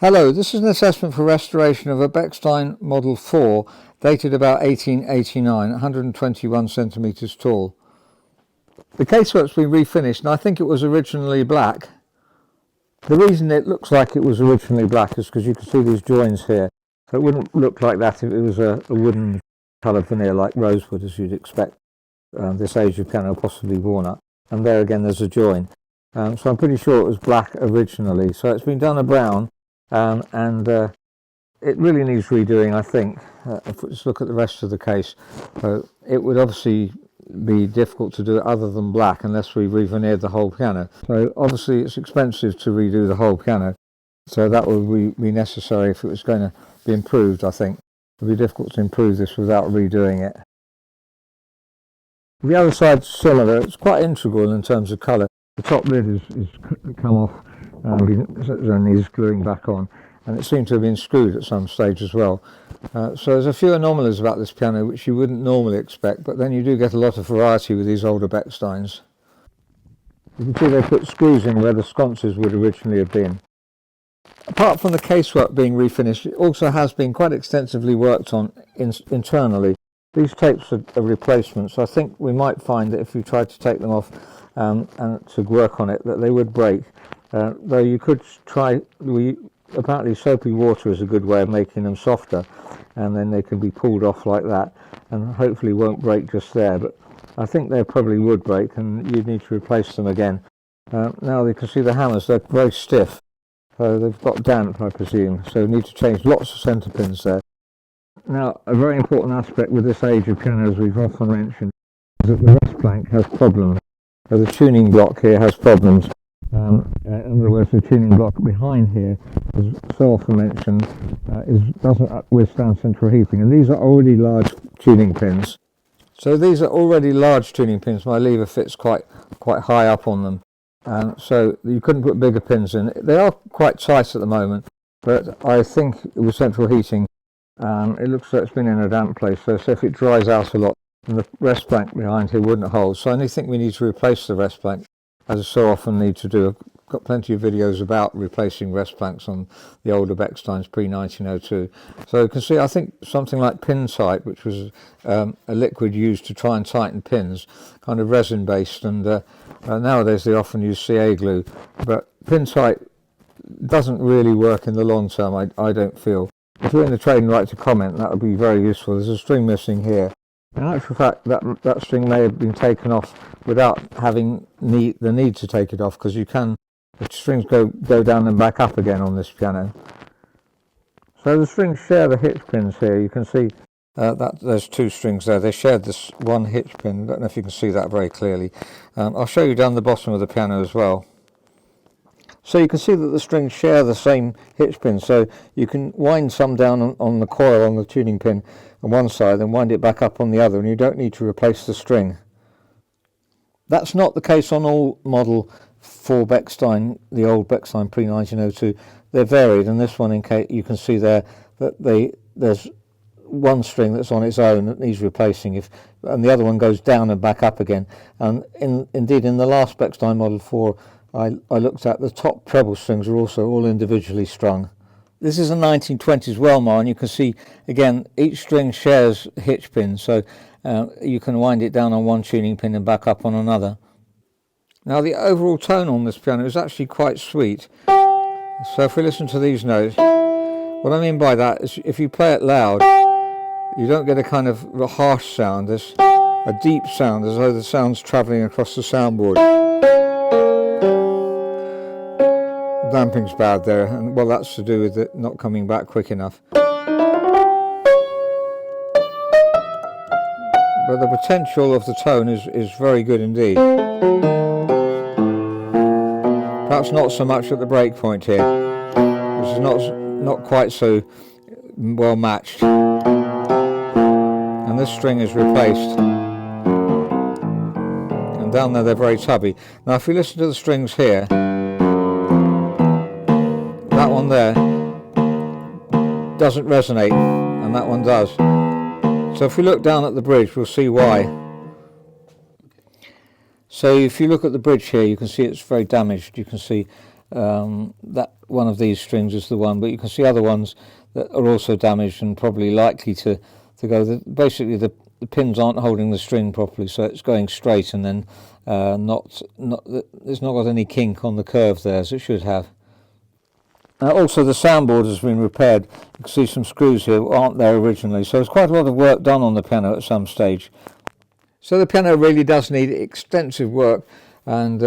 Hello, this is an assessment for restoration of a Bechstein Model 4 dated about 1889, 121 centimetres tall. The casework's been refinished and I think it was originally black. The reason it looks like it was originally black is because you can see these joins here. So it wouldn't look like that if it was a wooden coloured veneer like rosewood, as you'd expect this age of piano, possibly walnut. And there again there's a join. So I'm pretty sure it was black originally. So it's been done a brown. It really needs redoing, I think. If we just look at the rest of the case, it would obviously be difficult to do it other than black unless we re-veneered the whole piano. So obviously it's expensive to redo the whole piano, so that would be necessary if it was going to be improved. I think it would be difficult to improve this without redoing it. The other side's similar. It's quite integral in terms of colour. The top lid is come off and needs gluing back on, and it seemed to have been screwed at some stage as well. So there's a few anomalies about this piano which you wouldn't normally expect, but then you do get a lot of variety with these older Bechsteins. You can see they put screws in where the sconces would originally have been. Apart from the casework being refinished, it also has been quite extensively worked on internally. These tapes are replacements, so I think we might find that if you tried to take them off and to work on it, that they would break. Though you could try, apparently soapy water is a good way of making them softer, and then they can be pulled off like that and hopefully won't break just there, but I think they probably would break and you'd need to replace them again. Now you can see the hammers, they're very stiff, so they've got damp, I presume, so you need to change lots of centre pins there. Now a very important aspect with this age of pianos we've often mentioned is that the rest plank has problems. So the tuning block here has problems. In other words, the tuning block behind here, as so often mentioned, doesn't withstand central heating, and these are already large tuning pins. So these are already large tuning pins. My lever fits quite high up on them, so you couldn't put bigger pins in. They are quite tight at the moment, but I think with central heating, it looks like it's been in a damp place. So if it dries out a lot, and the rest plank behind here wouldn't hold. So I only think we need to replace the rest plank, as I so often need to do. I've got plenty of videos about replacing rest planks on the older Bechsteins pre-1902. So you can see, I think something like pin tight, which was a liquid used to try and tighten pins, kind of resin based, and nowadays they often use CA glue, but pin tight doesn't really work in the long term, I don't feel. If you're in the trade and like to comment, that would be very useful. There's a string missing here. In actual fact, that string may have been taken off without having the need to take it off, because you can, the strings go down and back up again on this piano. So the strings share the hitch pins here. You can see that there's two strings there. They shared this one hitch pin. I don't know if you can see that very clearly. I'll show you down the bottom of the piano as well. So you can see that the strings share the same hitch pin, so you can wind some down on the coil on the tuning pin on one side and wind it back up on the other, and you don't need to replace the string. That's not the case on all Model 4 Bechstein, the old Bechstein pre-1902. They're varied, and this one, in case you can see there that there's one string that's on its own that needs replacing, and the other one goes down and back up again. And indeed in the last Bechstein Model 4 I looked at, the top treble strings are also all individually strung. This is a 1920s Welmar, and you can see again each string shares hitch pins, so you can wind it down on one tuning pin and back up on another. Now the overall tone on this piano is actually quite sweet. So if we listen to these notes, what I mean by that is if you play it loud, you don't get a kind of a harsh sound. There's a deep sound, as though the sound's travelling across the soundboard. Damping's bad there, and well, that's to do with it not coming back quick enough. But the potential of the tone is very good indeed. Perhaps not so much at the break point here, which is not quite so well matched. And this string is replaced, and down there they're very tubby. Now if we listen to the strings here, that one there doesn't resonate and that one does. So if we look down at the bridge, we'll see why. So if you look at the bridge here, you can see it's very damaged. You can see that one of these strings is the one, but you can see other ones that are also damaged and probably likely to go. Basically the pins aren't holding the string properly, so it's going straight, and then it's not got any kink on the curve there as it should have. Also the soundboard has been repaired. You can see some screws here aren't there originally, so there's quite a lot of work done on the piano at some stage. So the piano really does need extensive work, and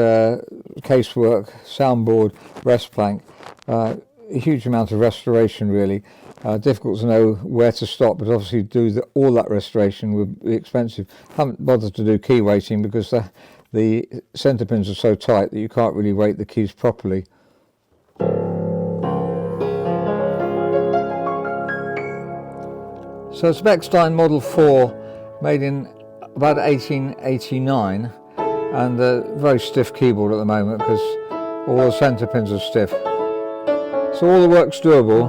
casework, soundboard, Wrest plank, a huge amount of restoration really. Difficult to know where to stop, but obviously all that restoration would be expensive. Haven't bothered to do key weighting because the centre pins are so tight that you can't really weight the keys properly. So it's Bechstein Model 4, made in about 1889, and a very stiff keyboard at the moment because all the centre pins are stiff. So all the work's doable.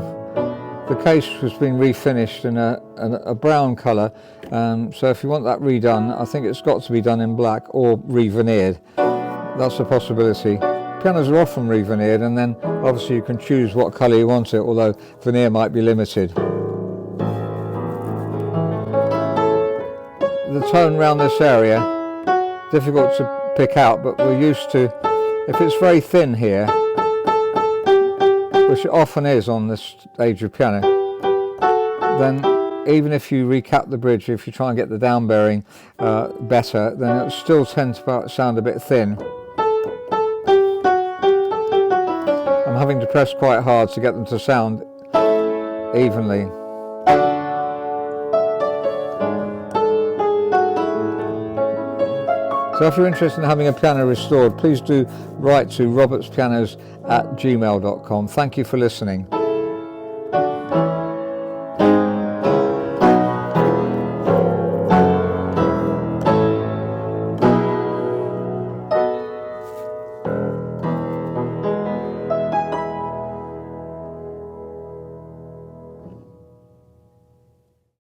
The case has been refinished in a brown colour, so if you want that redone, I think it's got to be done in black or re-veneered. That's a possibility. Pianos are often re-veneered, and then obviously you can choose what colour you want it, although veneer might be limited. The tone around this area, difficult to pick out, but we're used to, if it's very thin here, which it often is on this stage of piano, then even if you recap the bridge, if you try and get the down bearing better, then it'll still tend to sound a bit thin. I'm having to press quite hard to get them to sound evenly. So if you're interested in having a piano restored, please do write to robertspianos@gmail.com. Thank you for listening.